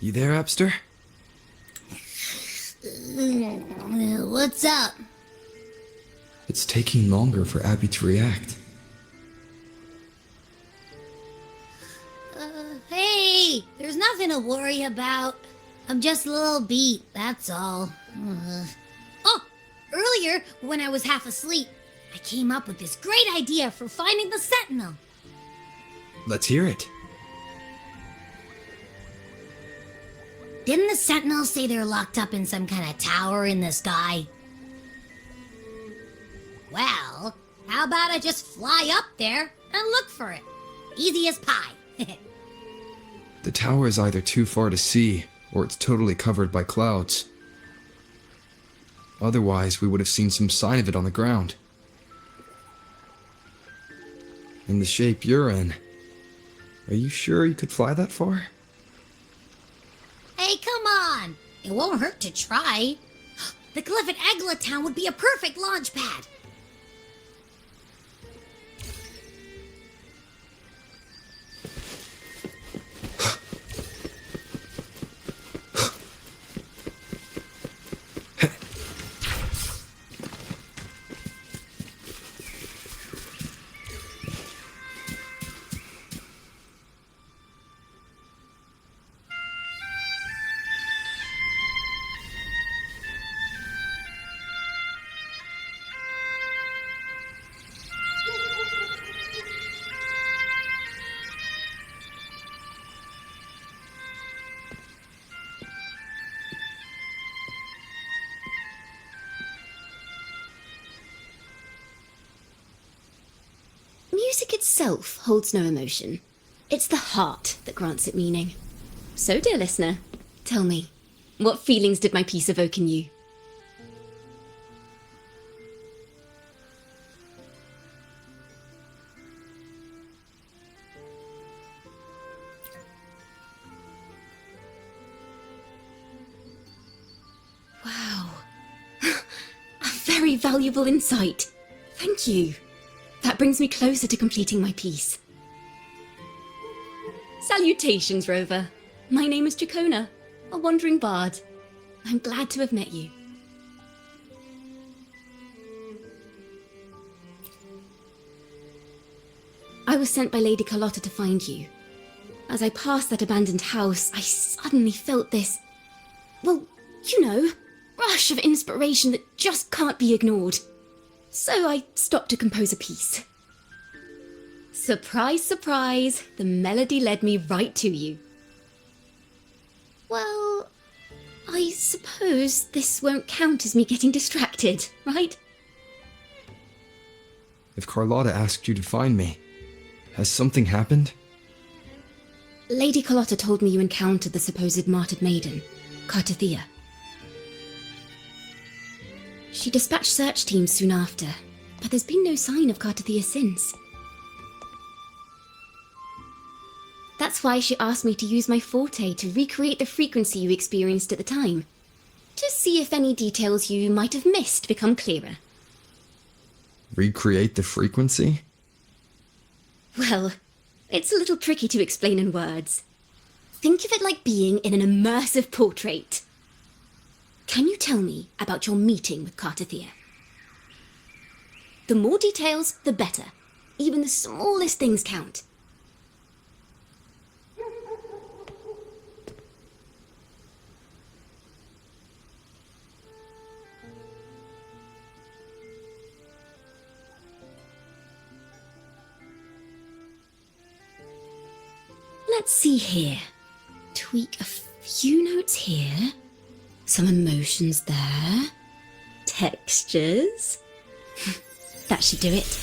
You there, Epster? What's up? It's taking longer for Abby to react. Hey, there's nothing to worry about. I'm just a little beat, that's all. Oh, earlier, when I was half asleep, I came up with this great idea for finding the Sentinel. Let's hear it. Didn't the Sentinels say they're locked up in some kind of tower in the sky? Well, how about I just fly up there and look for it? Easy as pie. The tower is either too far to see, or it's totally covered by clouds. Otherwise, we would have seen some sign of it on the ground. In the shape you're in, are you sure you could fly that far? Hey, come on! It won't hurt to try. The cliff at Egla Town would be a perfect launch pad. Music itself holds no emotion. It's the heart that grants it meaning. So, dear listener, tell me, what feelings did my piece evoke in you? Wow. A very valuable insight. Thank you. That brings me closer to completing my piece. Salutations, Rover. My name is Dracona, a wandering bard. I'm glad to have met you. I was sent by Lady Carlotta to find you. As I passed that abandoned house, I suddenly felt this, well, you know, rush of inspiration that just can't be ignored. So I stopped to compose a piece. Surprise, surprise, the melody led me right to you. Well, I suppose this won't count as me getting distracted, right? If Carlotta asked you to find me, has something happened? Lady Carlotta told me you encountered the supposed martyred maiden, Cartathea. She dispatched search teams soon after, but there's been no sign of Cartathea since. That's why she asked me to use my forte to recreate the frequency you experienced at the time, to see if any details you might have missed become clearer. Recreate the frequency? Well, it's a little tricky to explain in words. Think of it like being in an immersive portrait. Can you tell me about your meeting with Cartathea? The more details, the better. Even the smallest things count. Let's see here. Tweak a few notes here. Some emotions there. Textures. That should do it.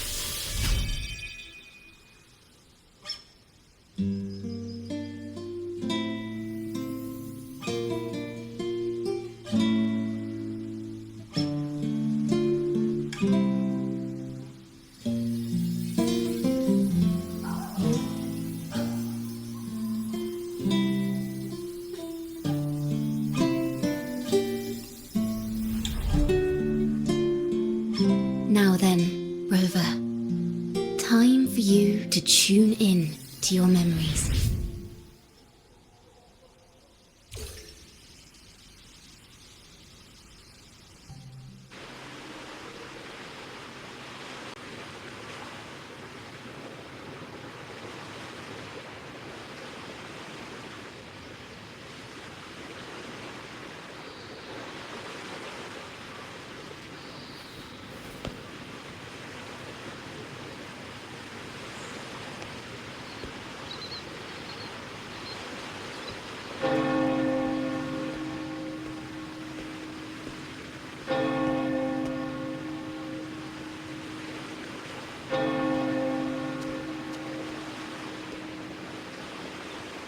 Now then, Rover.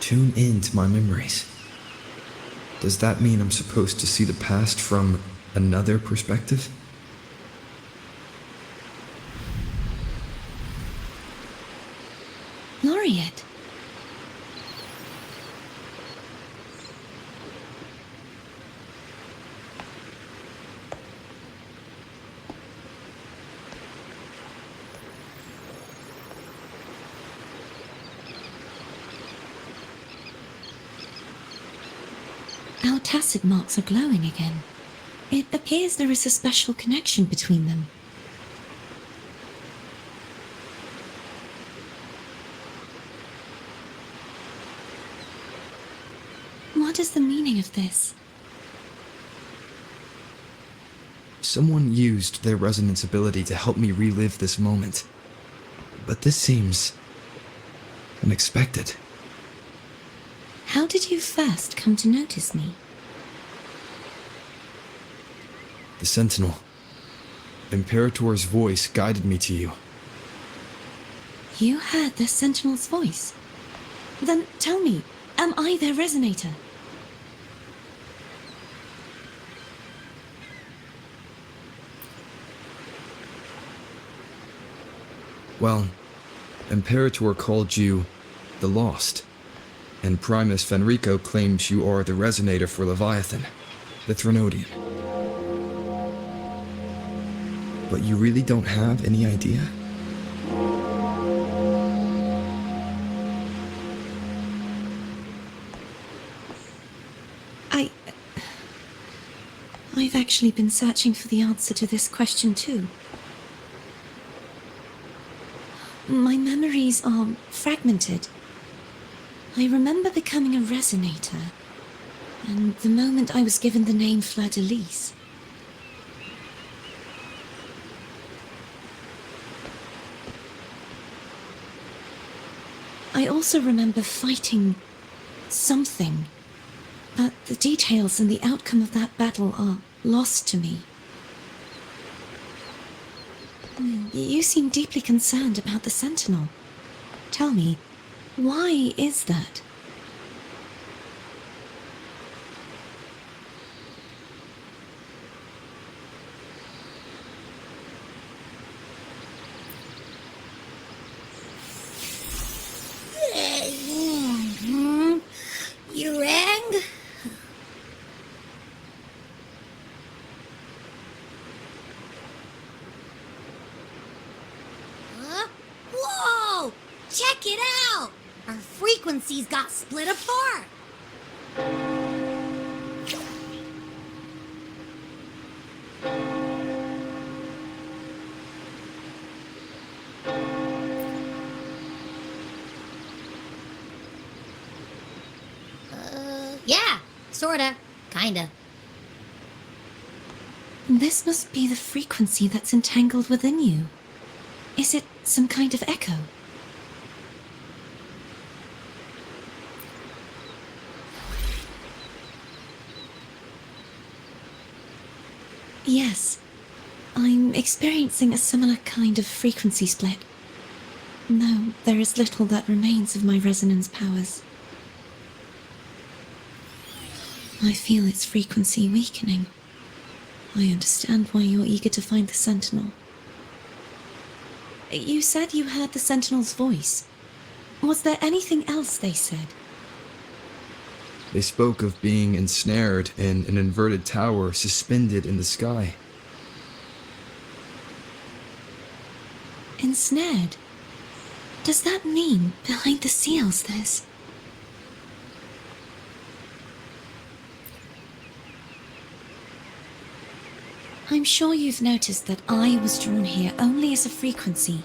Tune in to my memories. Does that mean I'm supposed to see the past from another perspective? Laureate. Our tacit marks are glowing again. It appears there is a special connection between them. What is the meaning of this? Someone used their resonance ability to help me relive this moment. But this seems unexpected. How did you first come to notice me? The Sentinel. Imperator's voice guided me to you. You heard the Sentinel's voice? Then tell me, am I their resonator? Well, Imperator called you the Lost, and Primus Fenrico claims you are the resonator for Leviathan, the Threnodian. But you really don't have any idea? I've actually been searching for the answer to this question too. My memories are fragmented. I remember becoming a resonator, and the moment I was given the name Fleur-de-Lis. I also remember fighting something, but the details and the outcome of that battle are lost to me. You seem deeply concerned about the Sentinel. Tell me, why is that? You rang? Huh? Whoa! Check it out! Our frequencies got split apart. Yeah, sorta, kinda. This must be the frequency that's entangled within you. Is it some kind of echo? Yes, I'm experiencing a similar kind of frequency split. No, there is little that remains of my resonance powers. I feel its frequency weakening. I understand why you're eager to find the Sentinel. You said you heard the Sentinel's voice. Was there anything else they said? They spoke of being ensnared in an inverted tower suspended in the sky. Ensnared? Does that mean behind the seals there's... I'm sure you've noticed that I was drawn here only as a frequency.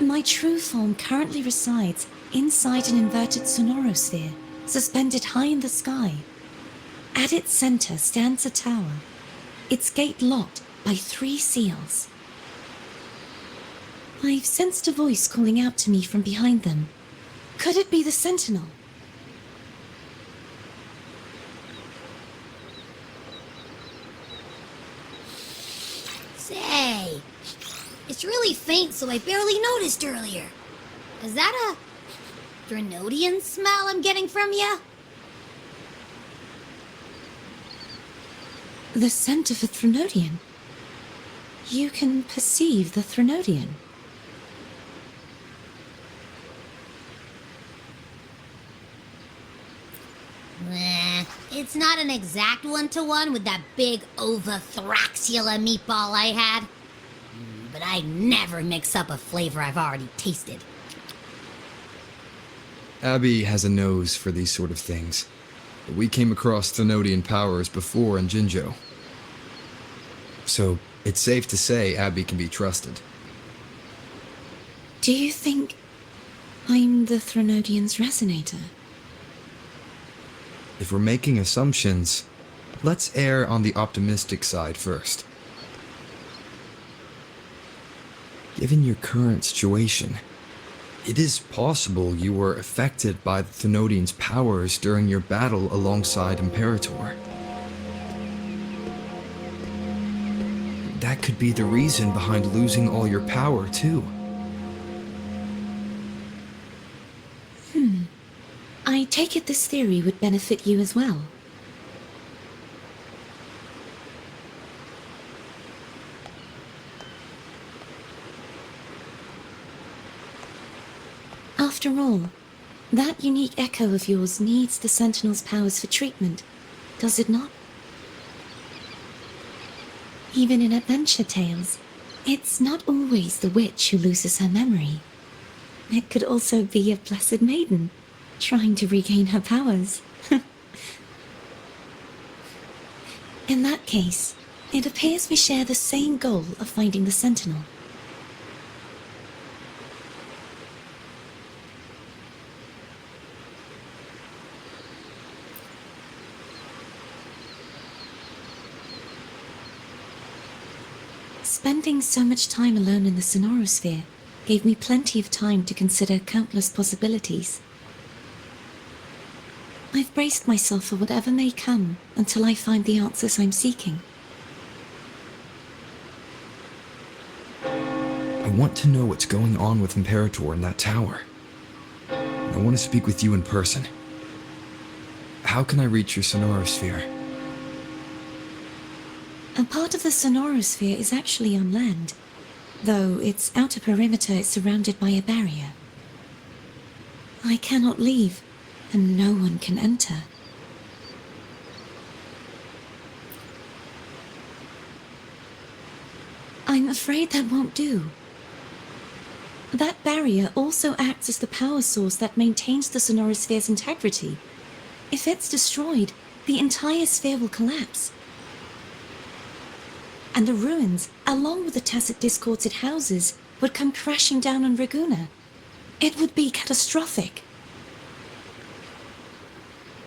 My true form currently resides inside an inverted sonorosphere, suspended high in the sky. At its center stands a tower, its gate locked by 3 seals. I've sensed a voice calling out to me from behind them. Could it be the Sentinel? Say, it's really faint, so I barely noticed earlier. Is that a Threnodian smell I'm getting from you? The scent of a Threnodian. You can perceive the Threnodian. It's not an exact one-to-one with that big Ovathraxula meatball I had. But I never mix up a flavor I've already tasted. Abby has a nose for these sort of things. We came across Threnodian powers before in Jinjo. So, it's safe to say Abby can be trusted. Do you think I'm the Threnodian's resonator? If we're making assumptions, let's err on the optimistic side first. Given your current situation, it is possible you were affected by the Threnodian's powers during your battle alongside Imperator. That could be the reason behind losing all your power, too. I take it this theory would benefit you as well. After all, that unique echo of yours needs the Sentinel's powers for treatment, does it not? Even in adventure tales, it's not always the witch who loses her memory. It could also be a blessed maiden, trying to regain her powers. In that case, it appears we share the same goal of finding the Sentinel. Spending so much time alone in the Sonorosphere gave me plenty of time to consider countless possibilities. I've braced myself for whatever may come until I find the answers I'm seeking. I want to know what's going on with Imperator in that tower. I want to speak with you in person. How can I reach your Sonorosphere? A part of the Sonorosphere is actually on land, though its outer perimeter is surrounded by a barrier. I cannot leave, and no one can enter. I'm afraid that won't do. That barrier also acts as the power source that maintains the Sonorosphere's integrity. If it's destroyed, the entire sphere will collapse. And the ruins, along with the tacit discords it houses, would come crashing down on Raguna. It would be catastrophic.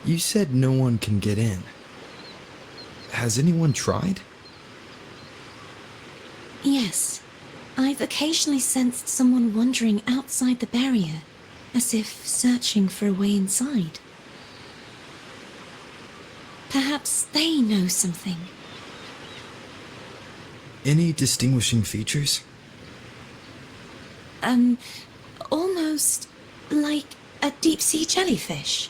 You said no one can get in. Has anyone tried? Yes, I've occasionally sensed someone wandering outside the barrier, as if searching for a way inside. Perhaps they know something. Any distinguishing features? Almost like a deep-sea jellyfish.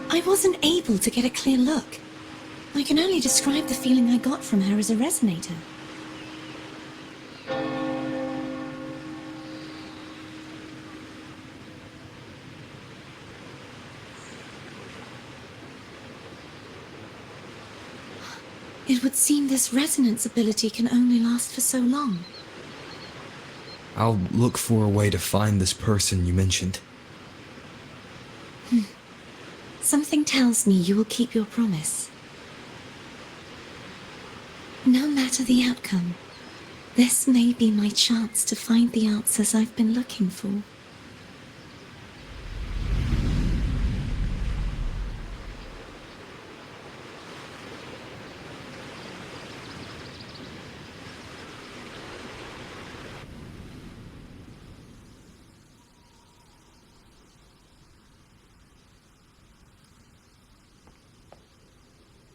I wasn't able to get a clear look. I can only describe the feeling I got from her as a resonator. It would seem this resonance ability can only last for so long. I'll look for a way to find this person you mentioned. Something tells me you will keep your promise. No matter the outcome, this may be my chance to find the answers I've been looking for.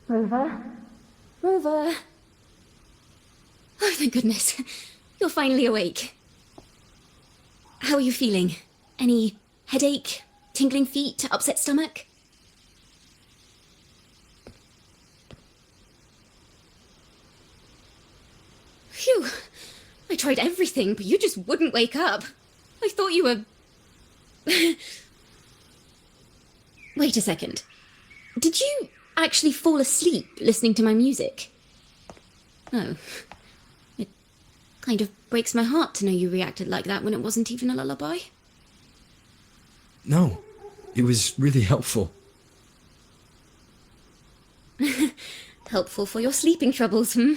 Rover? Rover? Oh, thank goodness. You're finally awake. How are you feeling? Any headache, tingling feet, upset stomach? Phew. I tried everything, but you just wouldn't wake up. I thought you were... Wait a second. Did you actually fall asleep listening to my music? Oh. It kind of breaks my heart to know you reacted like that when it wasn't even a lullaby. No, it was really helpful. Helpful for your sleeping troubles, hmm?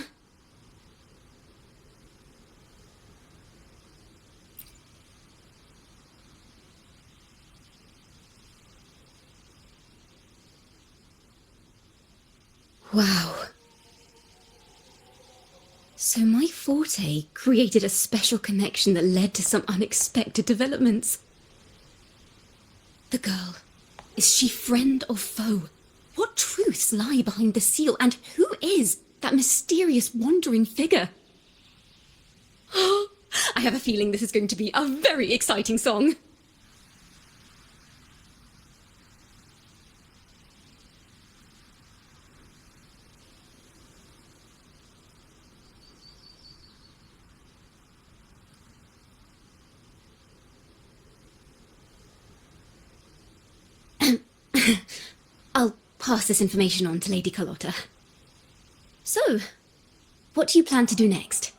Wow. So my forte created a special connection that led to some unexpected developments. The girl, is she friend or foe? What truths lie behind the seal, and who is that mysterious wandering figure? I have a feeling this is going to be a very exciting song. I'll pass this information on to Lady Carlotta. So, what do you plan to do next?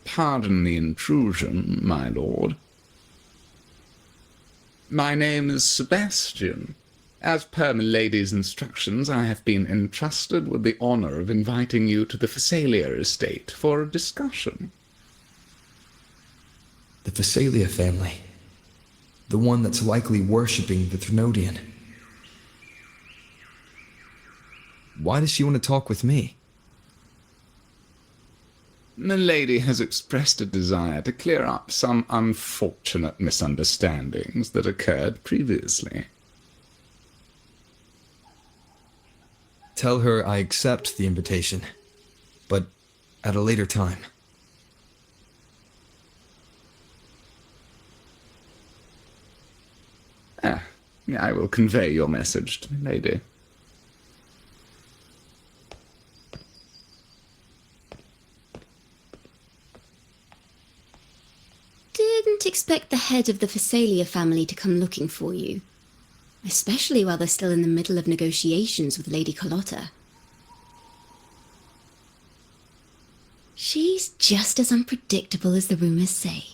Pardon the intrusion, my lord. My name is Sebastian. As per milady's instructions, I have been entrusted with the honor of inviting you to the Phasalia estate for a discussion. The Phasalia family. The one that's likely worshipping the Thrunodian. Why does she want to talk with me? Milady has expressed a desire to clear up some unfortunate misunderstandings that occurred previously. Tell her I accept the invitation, but at a later time. I will convey your message to Milady. Didn't expect the head of the Phasalia family to come looking for you. Especially while they're still in the middle of negotiations with Lady Carlotta. She's just as unpredictable as the rumors say.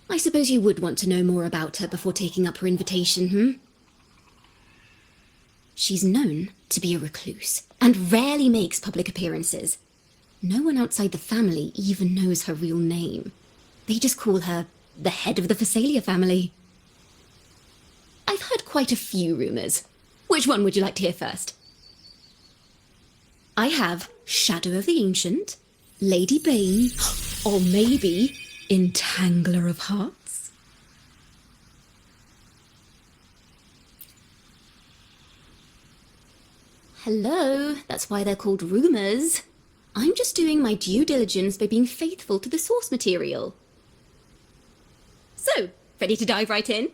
I suppose you would want to know more about her before taking up her invitation, hmm? She's known to be a recluse, and rarely makes public appearances. No one outside the family even knows her real name. They just call her the head of the Phasalia family. I've heard quite a few rumors. Which one would you like to hear first? I have Shadow of the Ancient, Lady Bane, or maybe Entangler of Hearts. Hello, that's why they're called rumors. I'm just doing my due diligence by being faithful to the source material. So, ready to dive right in?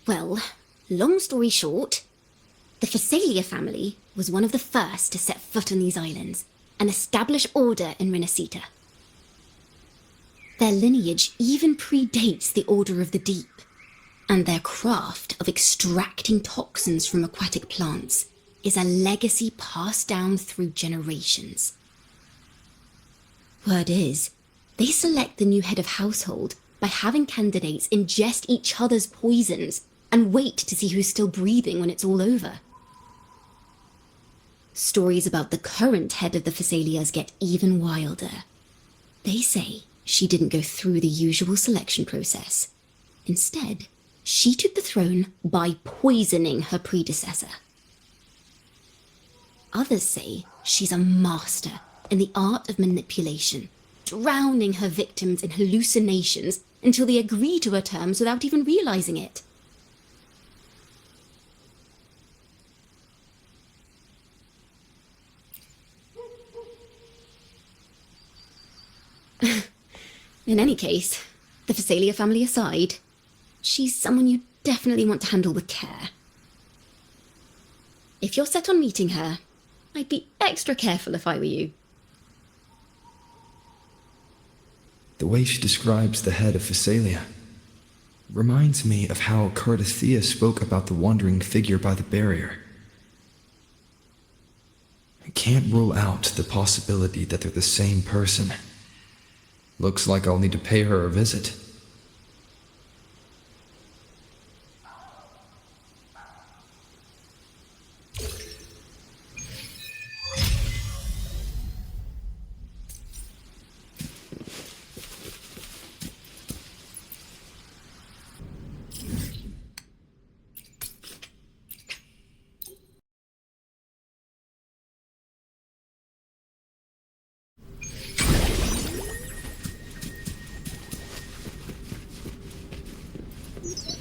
Well, long story short, the Phasalia family was one of the first to set foot on these islands and establish order in Renacita. Their lineage even predates the Order of the Deep, and their craft of extracting toxins from aquatic plants is a legacy passed down through generations. Word is, they select the new head of household by having candidates ingest each other's poisons and wait to see who's still breathing when it's all over. Stories about the current head of the Phasalias get even wilder. They say she didn't go through the usual selection process. Instead, she took the throne by poisoning her predecessor. Others say she's a master in the art of manipulation, drowning her victims in hallucinations until they agree to her terms without even realizing it. In any case, the Phasalia family aside, she's someone you definitely want to handle with care. If you're set on meeting her, I'd be extra careful if I were you. The way she describes the head of Phasalia reminds me of how Cardathea spoke about the wandering figure by the barrier. I can't rule out the possibility that they're the same person. Looks like I'll need to pay her a visit.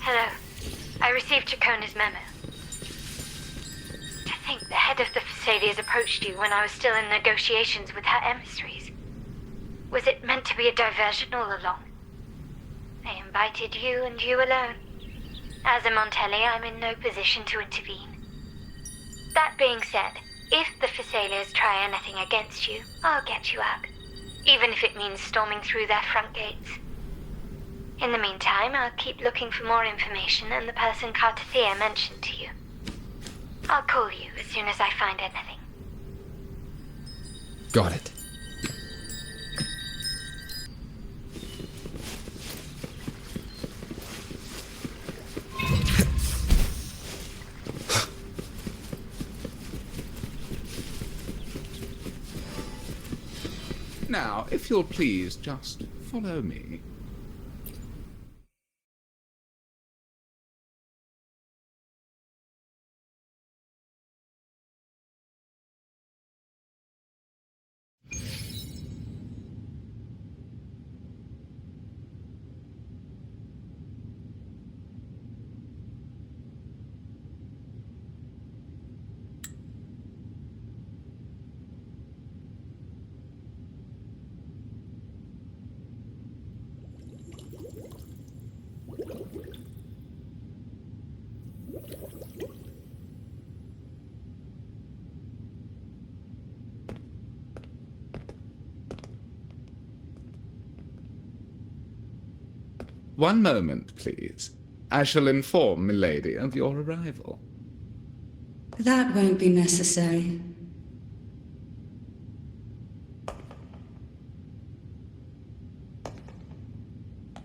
Hello. I received Chacona's memo. To think the head of the Phasalias approached you when I was still in negotiations with her emissaries. Was it meant to be a diversion all along? They invited you and you alone. As a Montelli, I'm in no position to intervene. That being said, if the Phasalias try anything against you, I'll get you out. Even if it means storming through their front gates. In the meantime, I'll keep looking for more information and the person Cardathea mentioned to you. I'll call you as soon as I find anything. Got it. Now, if you'll please just follow me. One moment, please. I shall inform Milady of your arrival. That won't be necessary.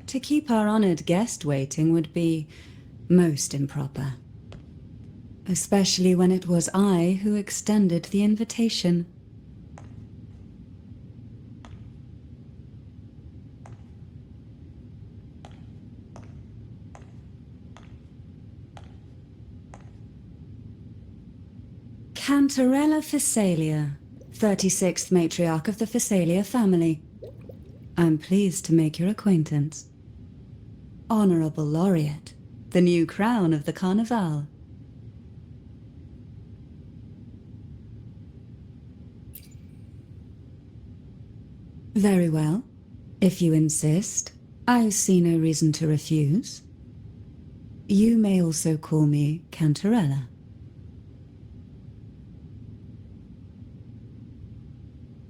To keep our honored guest waiting would be most improper. Especially when it was I who extended the invitation. Cantarella Phasalia, 36th matriarch of the Phasalia family. I'm pleased to make your acquaintance. Honorable Laureate, the new crown of the Carnival. Very well. If you insist, I see no reason to refuse. You may also call me Cantarella.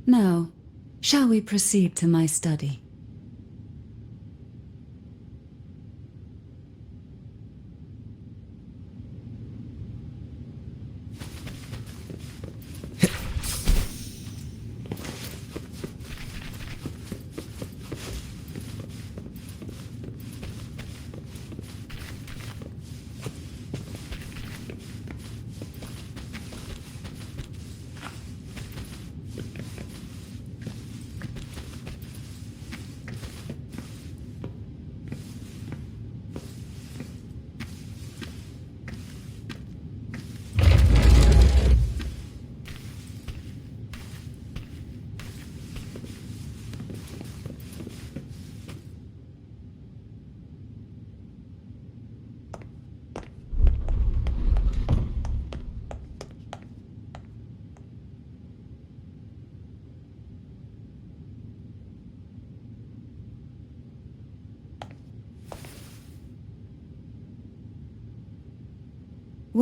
Now, shall we proceed to my study?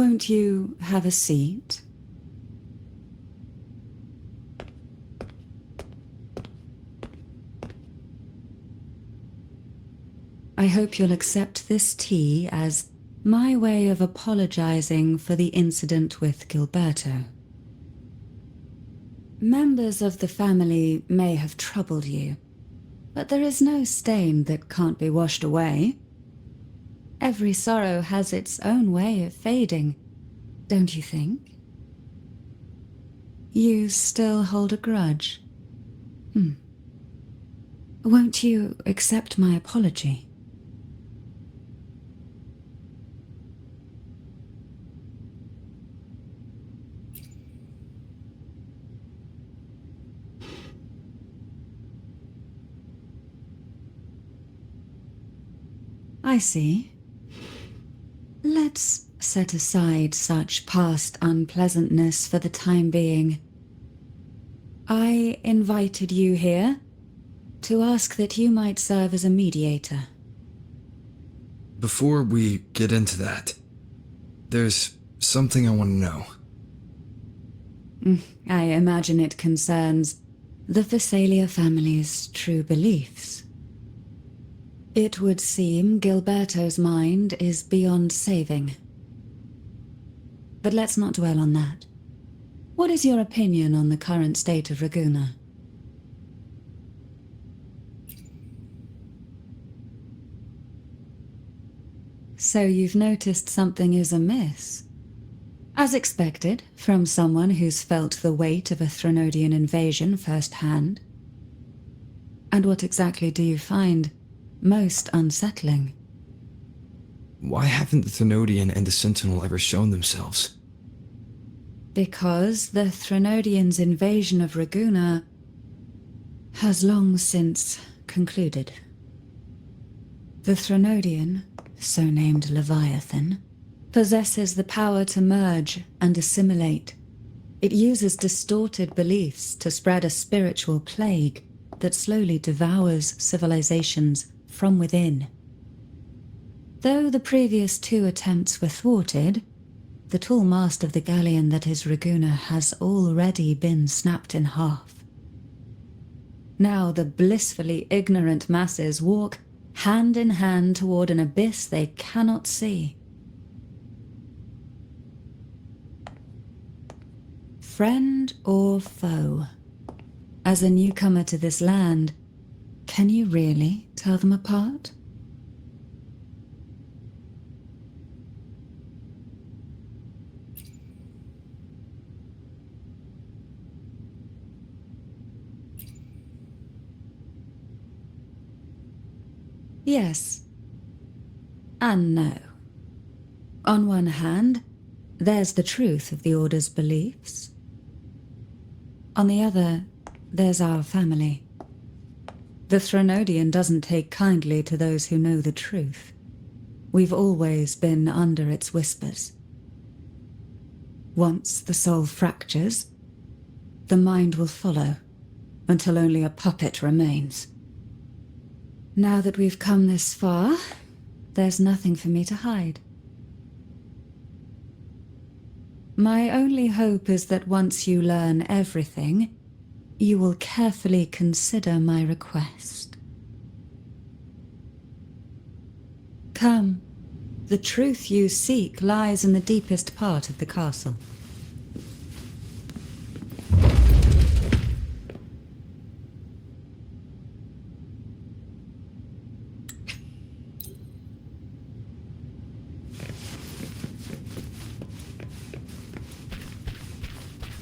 Won't you have a seat? I hope you'll accept this tea as my way of apologizing for the incident with Gilberto. Members of the family may have troubled you, but there is no stain that can't be washed away. Every sorrow has its own way of fading, don't you think? You still hold a grudge? Won't you accept my apology? I see. Let's set aside such past unpleasantness for the time being. I invited you here to ask that you might serve as a mediator. Before we get into that, there's something I want to know. I imagine it concerns the Phasalia family's true beliefs. It would seem Gilberto's mind is beyond saving. But let's not dwell on that. What is your opinion on the current state of Raguna? So you've noticed something is amiss. As expected, from someone who's felt the weight of a Threnodian invasion firsthand. And what exactly do you find most unsettling? Why haven't the Threnodian and the Sentinel ever shown themselves? Because the Threnodians' invasion of Raguna has long since concluded. The Threnodian, so named Leviathan, possesses the power to merge and assimilate. It uses distorted beliefs to spread a spiritual plague that slowly devours civilizations from within. Though the previous 2 attempts were thwarted, the tall mast of the galleon that is Raguna has already been snapped in half. Now the blissfully ignorant masses walk hand in hand toward an abyss they cannot see. Friend or foe? As a newcomer to this land, can you really tell them apart? Yes. And no. On one hand, there's the truth of the Order's beliefs. On the other, there's our family. The Threnodian doesn't take kindly to those who know the truth. We've always been under its whispers. Once the soul fractures, the mind will follow, until only a puppet remains. Now that we've come this far, there's nothing for me to hide. My only hope is that once you learn everything, you will carefully consider my request. Come, the truth you seek lies in the deepest part of the castle.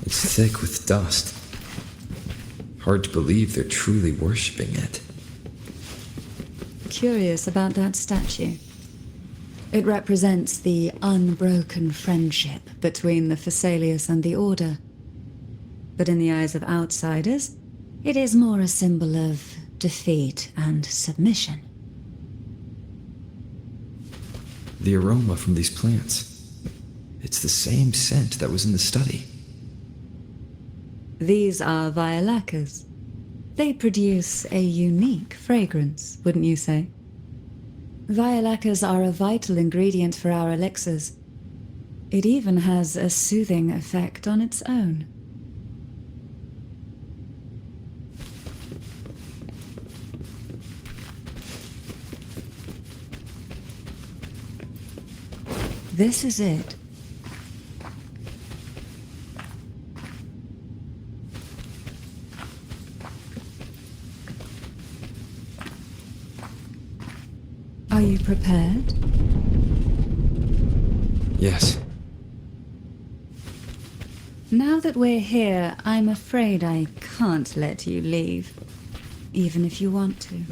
It's thick with dust. Hard to believe they're truly worshipping it. Curious about that statue. It represents the unbroken friendship between the Phasaelius and the Order. But in the eyes of outsiders, it is more a symbol of defeat and submission. The aroma from these plants. It's the same scent that was in the study. These are violacas. They produce a unique fragrance, wouldn't you say? Violacas are a vital ingredient for our elixirs. It even has a soothing effect on its own. This is it. Are you prepared? Yes. Now that we're here, I'm afraid I can't let you leave, even if you want to.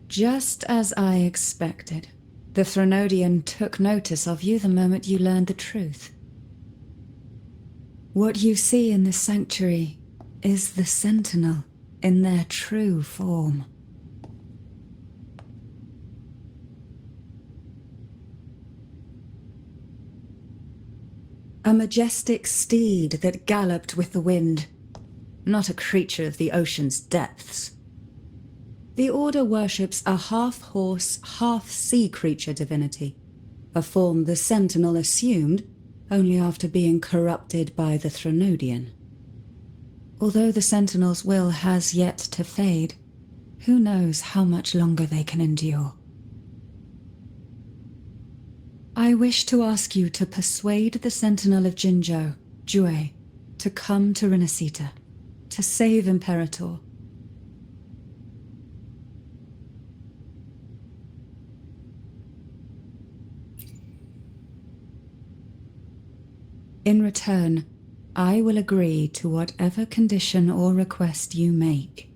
Just as I expected, the Threnodian took notice of you the moment you learned the truth. What you see in this sanctuary is the Sentinel in their true form. A majestic steed that galloped with the wind, not a creature of the ocean's depths. The Order worships a half-horse, half-sea creature divinity, a form the Sentinel assumed only after being corrupted by the Threnodian. Although the Sentinel's will has yet to fade, who knows how much longer they can endure. I wish to ask you to persuade the Sentinel of Jinzhou, Jue, to come to Renacita, to save Imperator. In return, I will agree to whatever condition or request you make.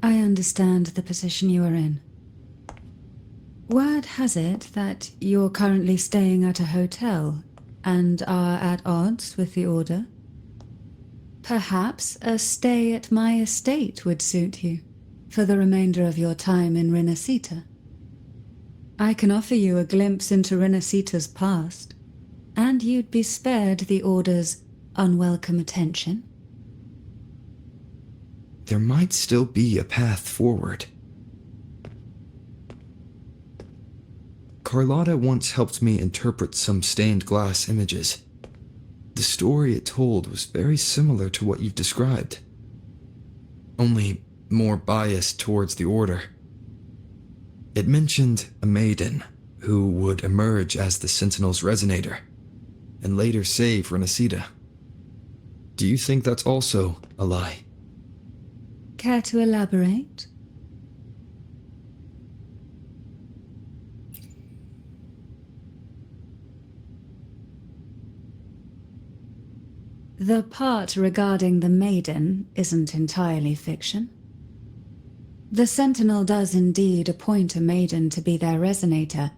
I understand the position you are in. Word has it that you're currently staying at a hotel and are at odds with the Order. Perhaps a stay at my estate would suit you for the remainder of your time in Renacita. I can offer you a glimpse into Renacita's past, and you'd be spared the Order's unwelcome attention. There might still be a path forward. Carlotta once helped me interpret some stained glass images. The story it told was very similar to what you've described, only more biased towards the Order. It mentioned a maiden who would emerge as the Sentinel's resonator and later save Renacita. Do you think that's also a lie? Care to elaborate? The part regarding the maiden isn't entirely fiction. The Sentinel does indeed appoint a maiden to be their resonator,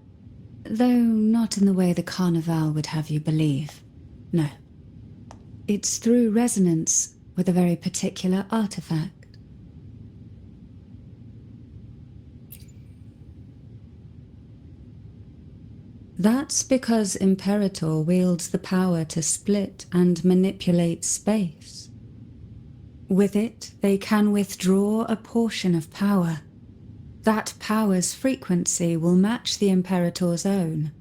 though not in the way the Carnival would have you believe. No. It's through resonance with a very particular artifact. That's because Imperator wields the power to split and manipulate space. With it, they can withdraw a portion of power. That power's frequency will match the Imperator's own.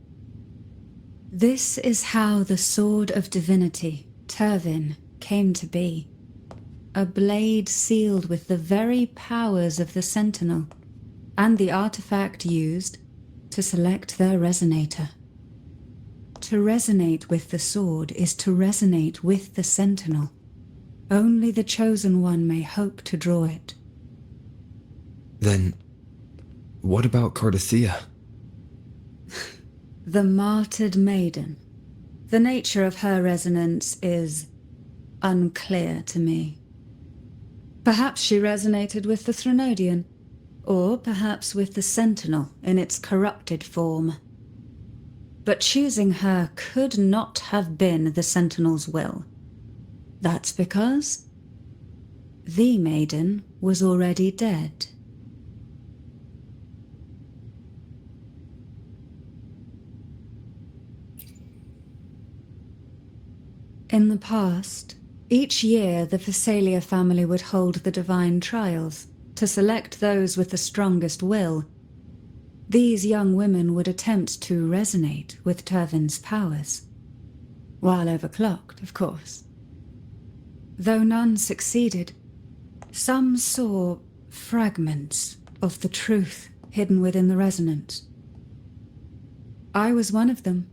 This is how the Sword of Divinity, Turvin, came to be. A blade sealed with the very powers of the Sentinel, and the artifact used to select their resonator. To resonate with the sword is to resonate with the Sentinel. Only the Chosen One may hope to draw it. Then, what about Cardathea? The martyred maiden. The nature of her resonance is unclear to me. Perhaps she resonated with the Threnodian, or perhaps with the Sentinel in its corrupted form. But choosing her could not have been the Sentinel's will. That's because the maiden was already dead. In the past, each year the Phasalia family would hold the divine trials to select those with the strongest will. These young women would attempt to resonate with Turvin's powers, while overclocked, of course. Though none succeeded, some saw fragments of the truth hidden within the resonance. I was one of them.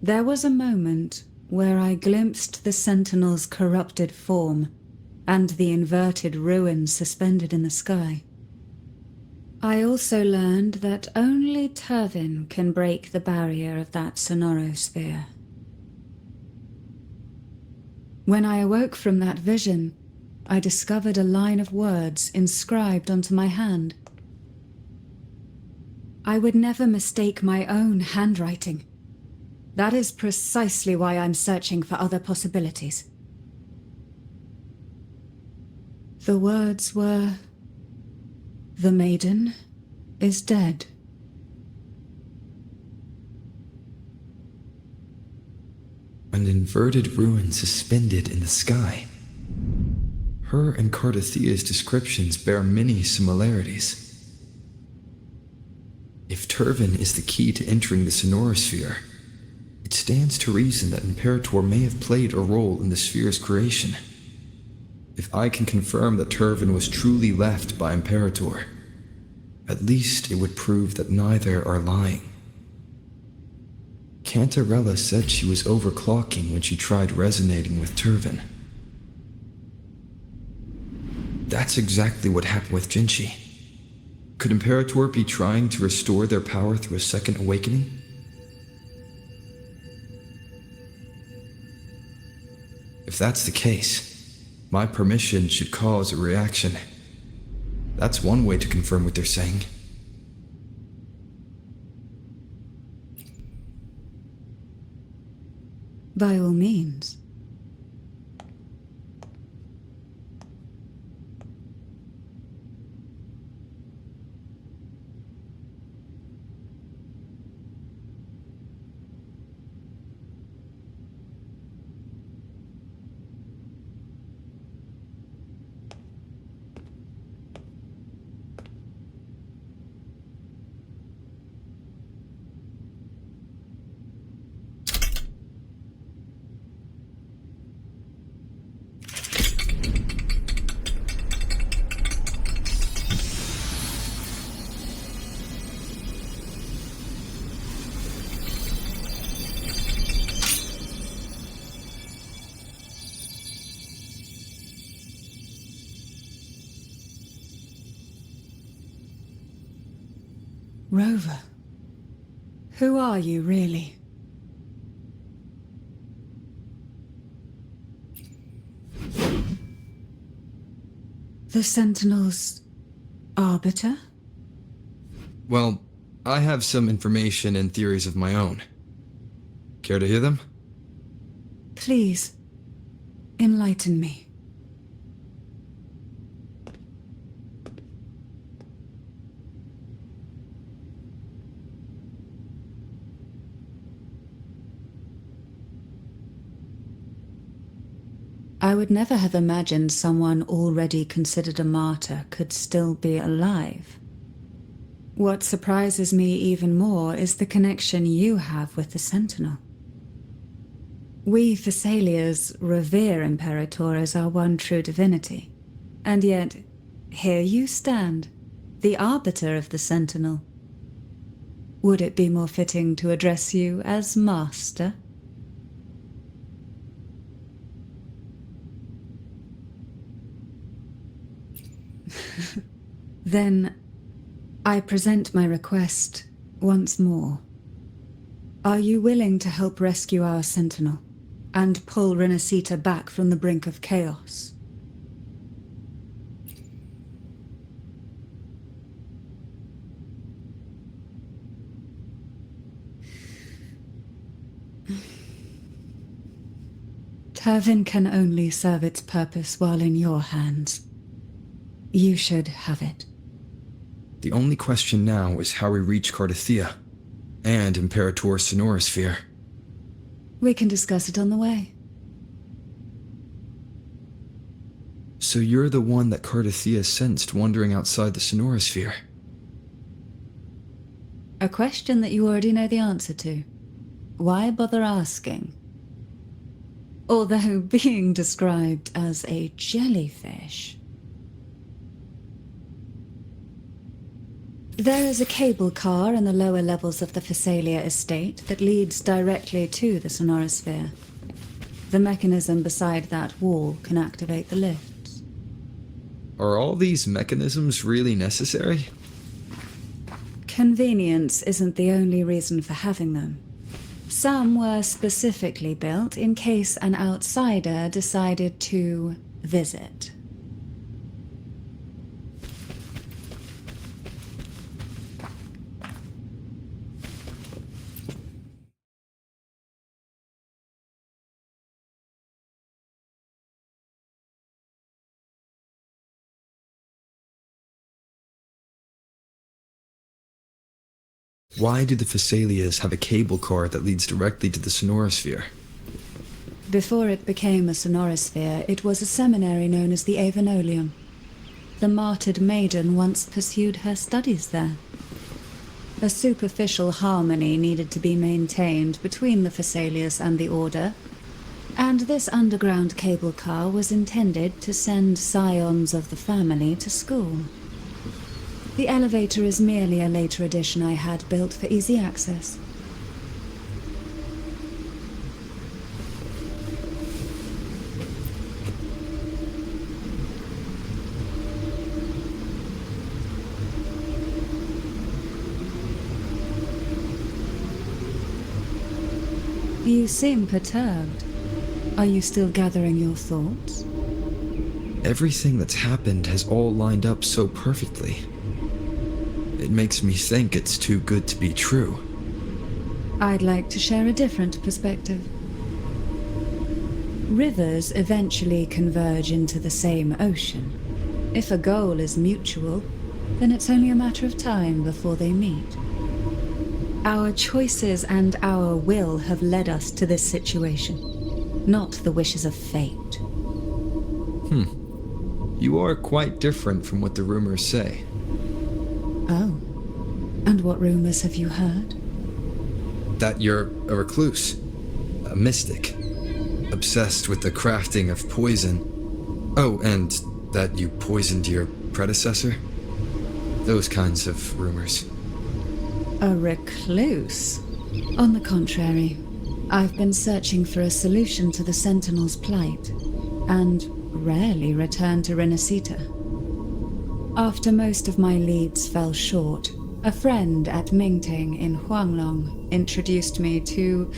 There was a moment where I glimpsed the Sentinel's corrupted form and the inverted ruins suspended in the sky. I also learned that only Turvin can break the barrier of that sonorosphere. When I awoke from that vision, I discovered a line of words inscribed onto my hand. I would never mistake my own handwriting. That is precisely why I'm searching for other possibilities. The words were, "The maiden is dead." An inverted ruin suspended in the sky. Her and Cardathea's descriptions bear many similarities. If Turvin is the key to entering the sonorosphere, it stands to reason that Imperator may have played a role in the sphere's creation. If I can confirm that Turvin was truly left by Imperator, at least it would prove that neither are lying. Cantarella said she was overclocking when she tried resonating with Turvin. That's exactly what happened with Jinchi. Could Imperator be trying to restore their power through a second awakening? If that's the case, my permission should cause a reaction. That's one way to confirm what they're saying. By all means. Rover, who are you really? The Sentinel's arbiter? Well, I have some information and theories of my own. Care to hear them? Please, enlighten me. I would never have imagined someone already considered a martyr could still be alive. What surprises me even more is the connection you have with the Sentinel. We Thessalians revere Imperator as our one true divinity, and yet here you stand, the arbiter of the Sentinel. Would it be more fitting to address you as Master? Then I present my request once more. Are you willing to help rescue our sentinel and pull Renacita back from the brink of chaos? Turvin can only serve its purpose while in your hands. You should have it. The only question now is how we reach Cardathia and Imperator Sonorosphere. We can discuss it on the way. So you're the one that Cardathia sensed wandering outside the Sonorosphere? A question that you already know the answer to. Why bother asking? Although being described as a jellyfish. There is a cable car in the lower levels of the Phasalia estate that leads directly to the Sonorosphere. The mechanism beside that wall can activate the lifts. Are all these mechanisms really necessary? Convenience isn't the only reason for having them. Some were specifically built in case an outsider decided to visit. Why do the Phasalias have a cable car that leads directly to the Sonorosphere? Before it became a Sonorosphere, it was a seminary known as the Avenolium. The martyred maiden once pursued her studies there. A superficial harmony needed to be maintained between the Phasalias and the Order, and this underground cable car was intended to send scions of the family to school. The elevator is merely a later addition I had built for easy access. You seem perturbed. Are you still gathering your thoughts? Everything that's happened has all lined up so perfectly. It makes me think it's too good to be true. I'd like to share a different perspective. Rivers eventually converge into the same ocean. If a goal is mutual, then it's only a matter of time before they meet. Our choices and our will have led us to this situation, not the wishes of fate. You are quite different from what the rumors say. Oh, and what rumors have you heard? That you're a recluse, a mystic, obsessed with the crafting of poison. Oh, and that you poisoned your predecessor? Those kinds of rumors. A recluse? On the contrary, I've been searching for a solution to the Sentinel's plight, and rarely return to Renacita. After most of my leads fell short, a friend at Mingting in Huanglong introduced me to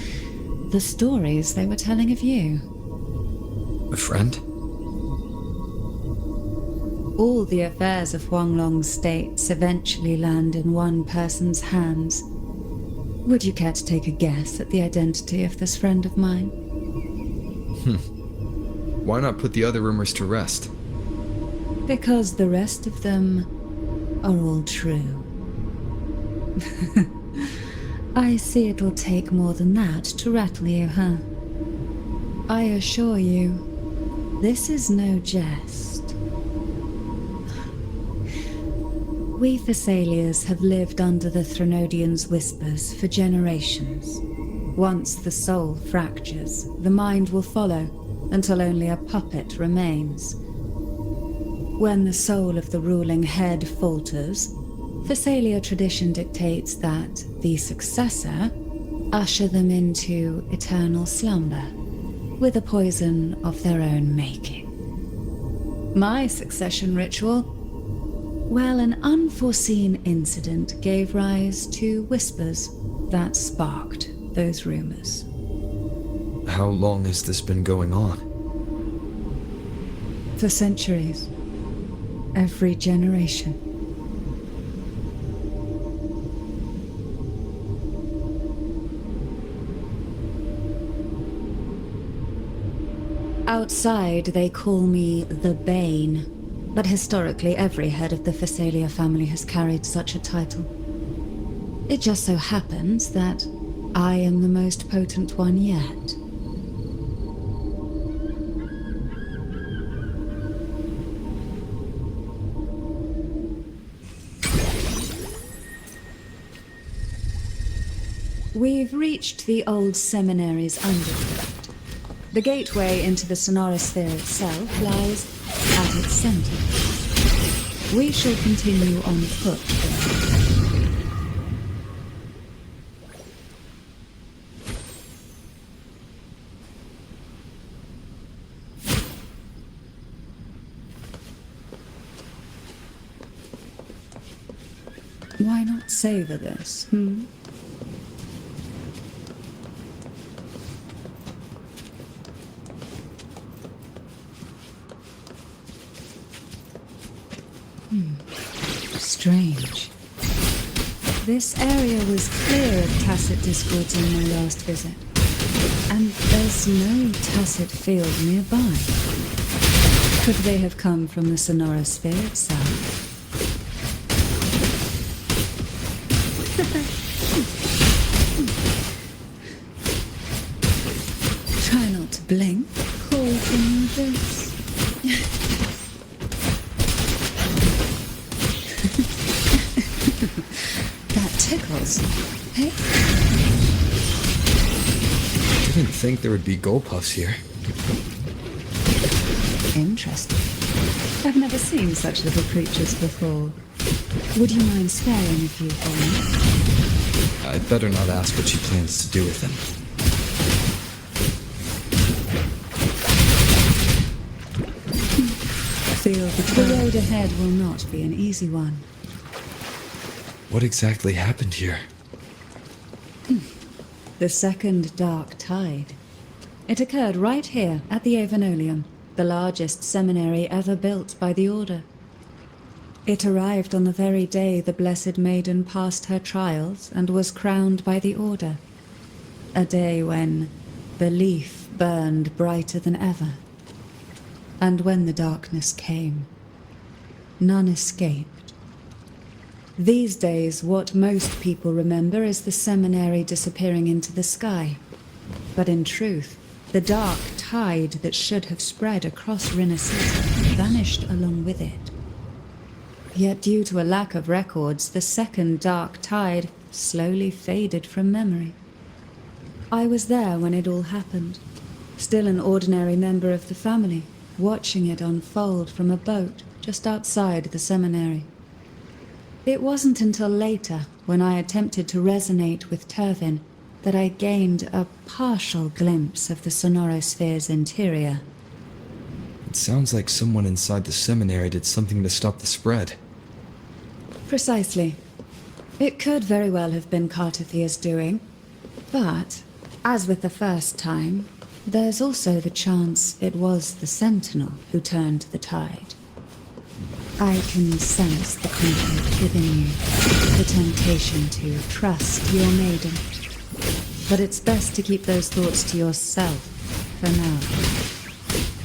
the stories they were telling of you. A friend? All the affairs of Huanglong's states eventually land in one person's hands. Would you care to take a guess at the identity of this friend of mine? Why not put the other rumors to rest? Because the rest of them are all true. I see it'll take more than that to rattle you, huh? I assure you, this is no jest. We Thessalians have lived under the Threnodians' whispers for generations. Once the soul fractures, the mind will follow, until only a puppet remains. When the soul of the ruling head falters, Thessalia tradition dictates that the successor usher them into eternal slumber, with a poison of their own making. My succession ritual Well, an unforeseen incident gave rise to whispers that sparked those rumors. How long has this been going on? For centuries. Every generation. Outside, they call me the Bane, but historically every head of the Phasalia family has carried such a title. It just so happens that I am the most potent one yet. We've reached the old seminary's underground. The gateway into the sonorosphere itself lies at its center. We shall continue on foot then. Why not savor this, Strange. This area was clear of tacit discords on my last visit, and there's no tacit field nearby. Could they have come from the sonorosphere itself? Try not to blink. Call from this. That tickles. Hey? Didn't think there would be gold puffs here. Interesting. I've never seen such little creatures before. Would you mind sparing a few for me? I'd better not ask what she plans to do with them. Feel the road ahead will not be an easy one. What exactly happened here? The second dark tide. It occurred right here at the Avenolium, the largest seminary ever built by the Order. It arrived on the very day the Blessed Maiden passed her trials and was crowned by the Order. A day when belief burned brighter than ever. And when the darkness came, none escaped. These days, what most people remember is the seminary disappearing into the sky. But in truth, the dark tide that should have spread across Rinascita vanished along with it. Yet due to a lack of records, the second dark tide slowly faded from memory. I was there when it all happened, still an ordinary member of the family, watching it unfold from a boat just outside the seminary. It wasn't until later, when I attempted to resonate with Turvin, that I gained a partial glimpse of the sonorosphere's interior. It sounds like someone inside the seminary did something to stop the spread. Precisely. It could very well have been Cartothia's doing, but, as with the first time, there's also the chance it was the Sentinel who turned the tide. I can sense the conflict within you, the temptation to trust your maiden. But it's best to keep those thoughts to yourself, for now.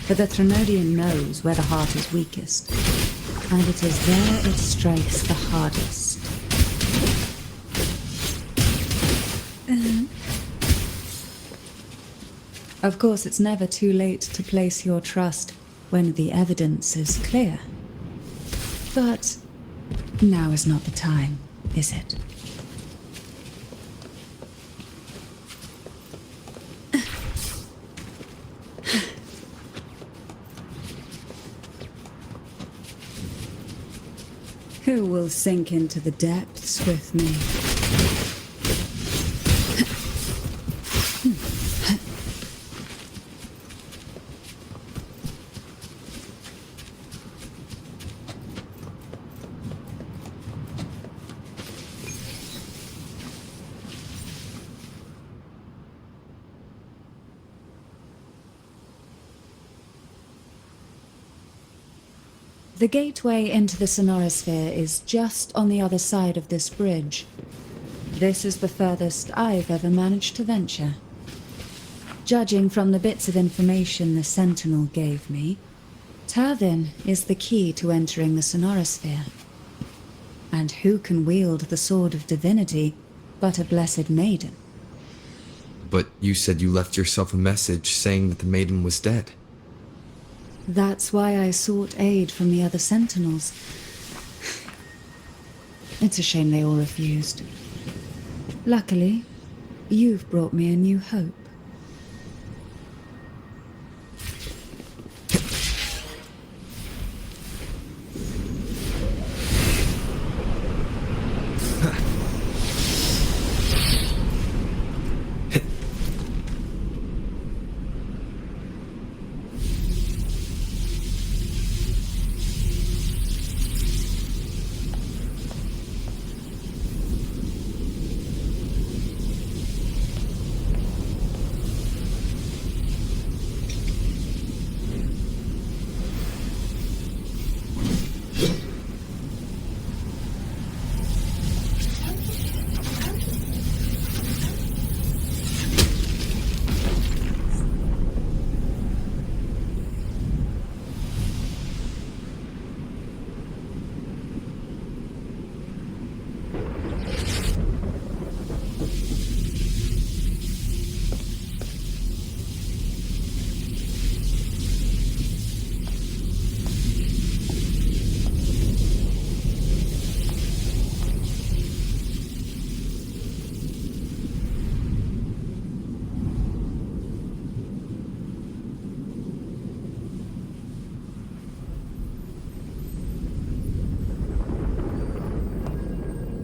For the Threnodian knows where the heart is weakest, and it is there it strikes the hardest. Of course, it's never too late to place your trust when the evidence is clear. But now is not the time, is it? Who will sink into the depths with me? The gateway into the sonorosphere is just on the other side of this bridge. This is the furthest I've ever managed to venture. Judging from the bits of information the Sentinel gave me, Turvin is the key to entering the sonorosphere. And who can wield the Sword of Divinity but a blessed maiden? But you said you left yourself a message saying that the maiden was dead. That's why I sought aid from the other Sentinels. It's a shame they all refused. Luckily, you've brought me a new hope.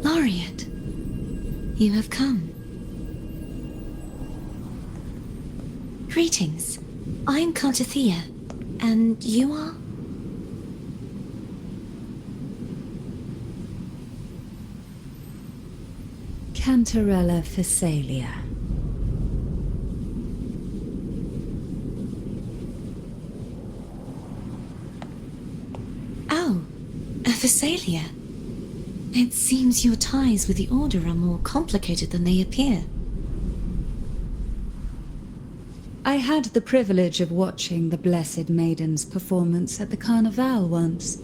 Laureate, you have come. Greetings. I'm Cantarella, and you are? Cantarella Physalia. Oh, a Physalia. It seems your ties with the Order are more complicated than they appear. I had the privilege of watching the Blessed Maiden's performance at the Carnival once.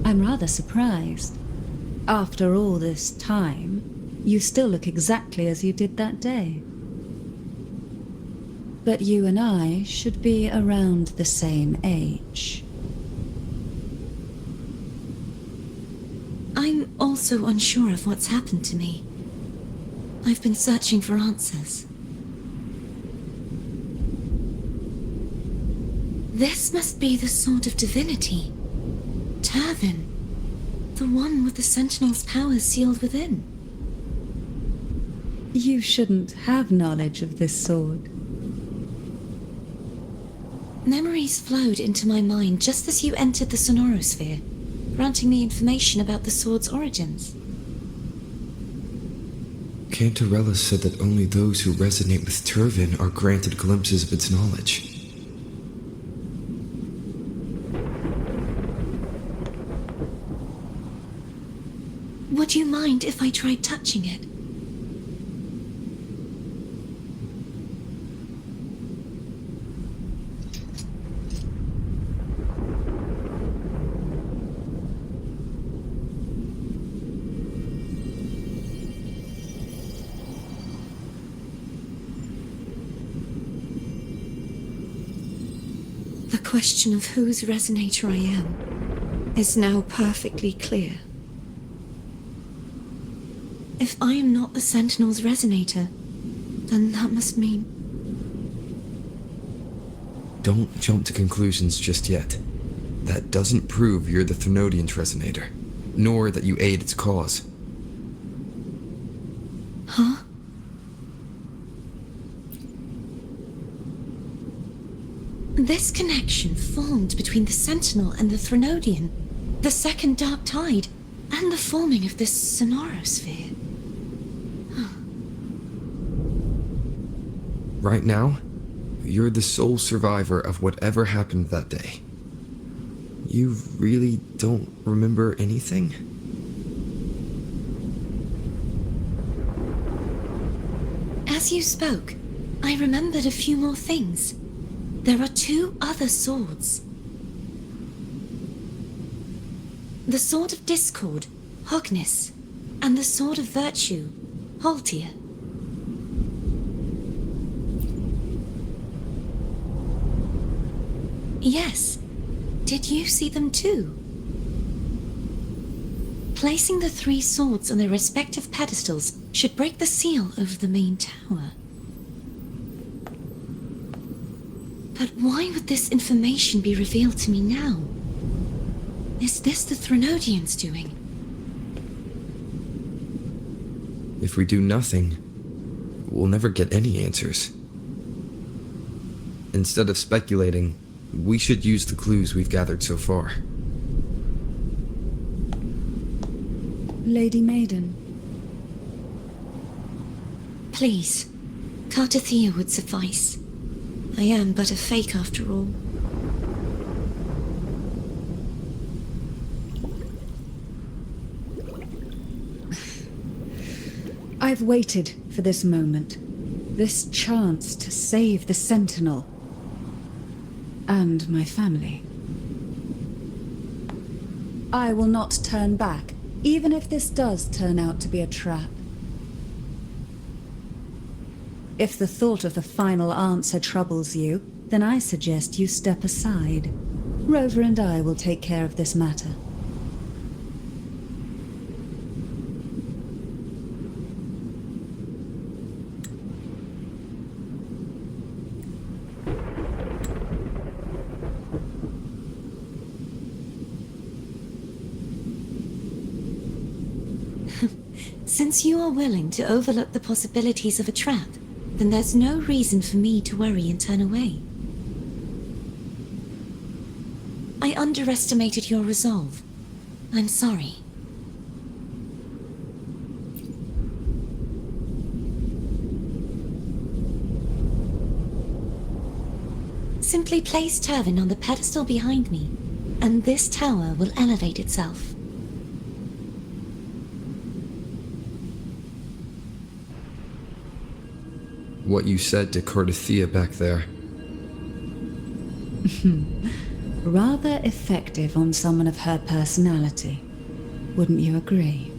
I'm rather surprised. After all this time, you still look exactly as you did that day. But you and I should be around the same age. I'm also unsure of what's happened to me. I've been searching for answers. This must be the Sword of Divinity. Turvin. The one with the Sentinel's powers sealed within. You shouldn't have knowledge of this sword. Memories flowed into my mind just as you entered the sonorosphere, granting me information about the sword's origins. Cantarella said that only those who resonate with Turvin are granted glimpses of its knowledge. Would you mind if I tried touching it? The question of whose resonator I am is now perfectly clear. If I am not the Sentinel's resonator, then that must mean... Don't jump to conclusions just yet. That doesn't prove you're the Thenodian's resonator, nor that you aid its cause. Huh? This connection formed between the Sentinel and the Thenodian, the second Dark Tide, and the forming of this sonorosphere. Right now, you're the sole survivor of whatever happened that day. You really don't remember anything? As you spoke, I remembered a few more things. There are 2 other swords. The Sword of Discord, Hognis, and the Sword of Virtue, Haltir. Yes. Did you see them too? Placing the 3 swords on their respective pedestals should break the seal over the main tower. But why would this information be revealed to me now? Is this the Threnodians doing? If we do nothing, we'll never get any answers. Instead of speculating, we should use the clues we've gathered so far. Lady Maiden, Please, Cartathea would suffice. I am but a fake after all. I've waited for this moment. This chance to save the Sentinel. And my family. I will not turn back, even if this does turn out to be a trap. If the thought of the final answer troubles you, then I suggest you step aside. Rover and I will take care of this matter. Since you are willing to overlook the possibilities of a trap, then there's no reason for me to worry and turn away. I underestimated your resolve. I'm sorry. Simply place Turvin on the pedestal behind me, and this tower will elevate itself. What you said to Cartathea back there. Rather effective on someone of her personality. Wouldn't you agree?